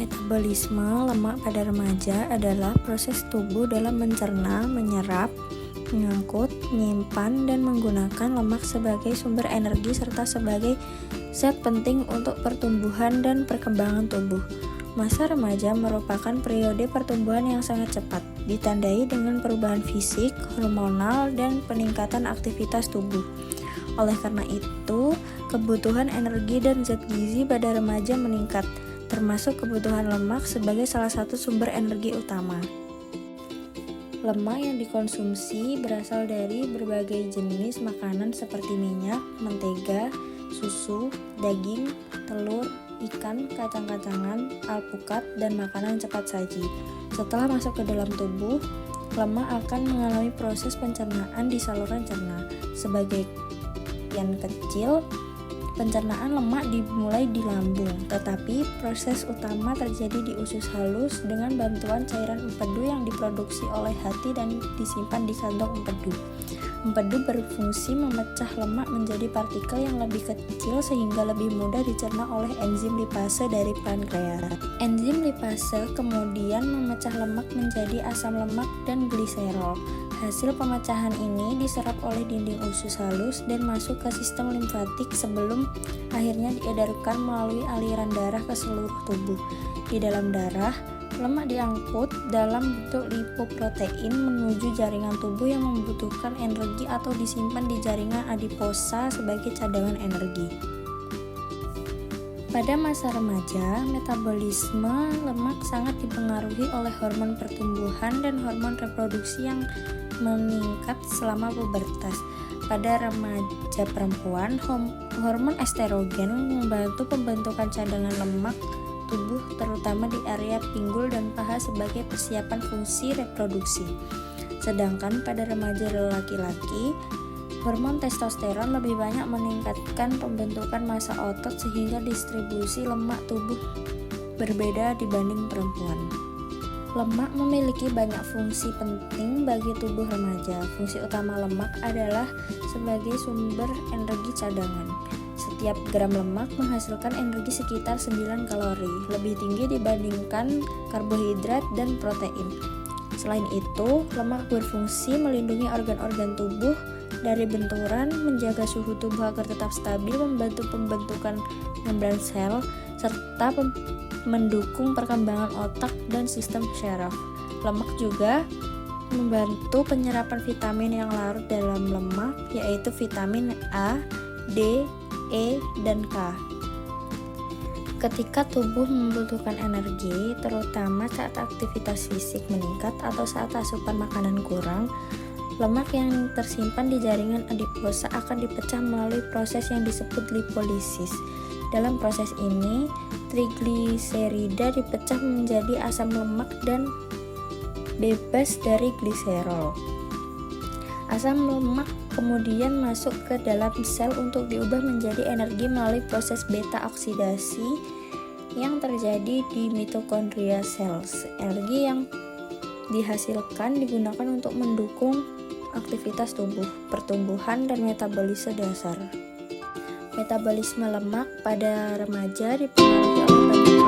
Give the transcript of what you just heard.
Metabolisme lemak pada remaja adalah proses tubuh dalam mencerna, menyerap, mengangkut, menyimpan, dan menggunakan lemak sebagai sumber energi serta sebagai zat penting untuk pertumbuhan dan perkembangan tubuh. Masa remaja merupakan periode pertumbuhan yang sangat cepat, ditandai dengan perubahan fisik, hormonal, dan peningkatan aktivitas tubuh. Oleh karena itu, kebutuhan energi dan zat gizi pada remaja meningkat, termasuk kebutuhan lemak sebagai salah satu sumber energi utama. Lemak yang dikonsumsi berasal dari berbagai jenis makanan seperti minyak, mentega, susu, daging, telur, ikan, kacang-kacangan, alpukat, dan makanan cepat saji. Setelah masuk ke dalam tubuh, lemak akan mengalami proses pencernaan di saluran cerna. Sebagian kecil, pencernaan lemak dimulai di lambung, tetapi proses utama terjadi di usus halus dengan bantuan cairan empedu yang diproduksi oleh hati dan disimpan di kantong empedu. Empedu berfungsi memecah lemak menjadi partikel yang lebih kecil sehingga lebih mudah dicerna oleh enzim lipase dari pankreas. Enzim lipase kemudian memecah lemak menjadi asam lemak dan gliserol. Hasil pemecahan ini diserap oleh dinding usus halus dan masuk ke sistem limfatik sebelum akhirnya diedarkan melalui aliran darah ke seluruh tubuh. Di dalam darah, lemak diangkut dalam bentuk lipoprotein menuju jaringan tubuh yang membutuhkan energi atau disimpan di jaringan adiposa sebagai cadangan energi. Pada masa remaja, metabolisme lemak sangat dipengaruhi oleh hormon pertumbuhan dan hormon reproduksi yang meningkat selama pubertas. Pada remaja perempuan, hormon estrogen membantu pembentukan cadangan lemak tubuh terutama di area pinggul dan paha sebagai persiapan fungsi reproduksi. Sedangkan pada remaja laki-laki, hormon testosteron lebih banyak meningkatkan pembentukan massa otot sehingga distribusi lemak tubuh berbeda dibanding perempuan. Lemak memiliki banyak fungsi penting bagi tubuh remaja. Fungsi utama lemak adalah sebagai sumber energi cadangan. Setiap gram lemak menghasilkan energi sekitar 9 kalori, lebih tinggi dibandingkan karbohidrat dan protein. Selain itu, lemak berfungsi melindungi organ-organ tubuh dari benturan, menjaga suhu tubuh agar tetap stabil, membantu pembentukan membran sel, serta mendukung perkembangan otak dan sistem syaraf. Lemak juga membantu penyerapan vitamin yang larut dalam lemak, yaitu vitamin A, D, E, dan K. Ketika tubuh membutuhkan energi, terutama saat aktivitas fisik meningkat atau saat asupan makanan kurang, lemak yang tersimpan di jaringan adiposa akan dipecah melalui proses yang disebut lipolisis. Dalam proses ini, trigliserida dipecah menjadi asam lemak dan bebas dari gliserol. Asam lemak kemudian masuk ke dalam sel untuk diubah menjadi energi melalui proses beta oksidasi yang terjadi di mitokondria sel. Energi yang dihasilkan digunakan untuk mendukung aktivitas tubuh, pertumbuhan, dan metabolisme dasar. Metabolisme lemak pada remaja dipengaruhi oleh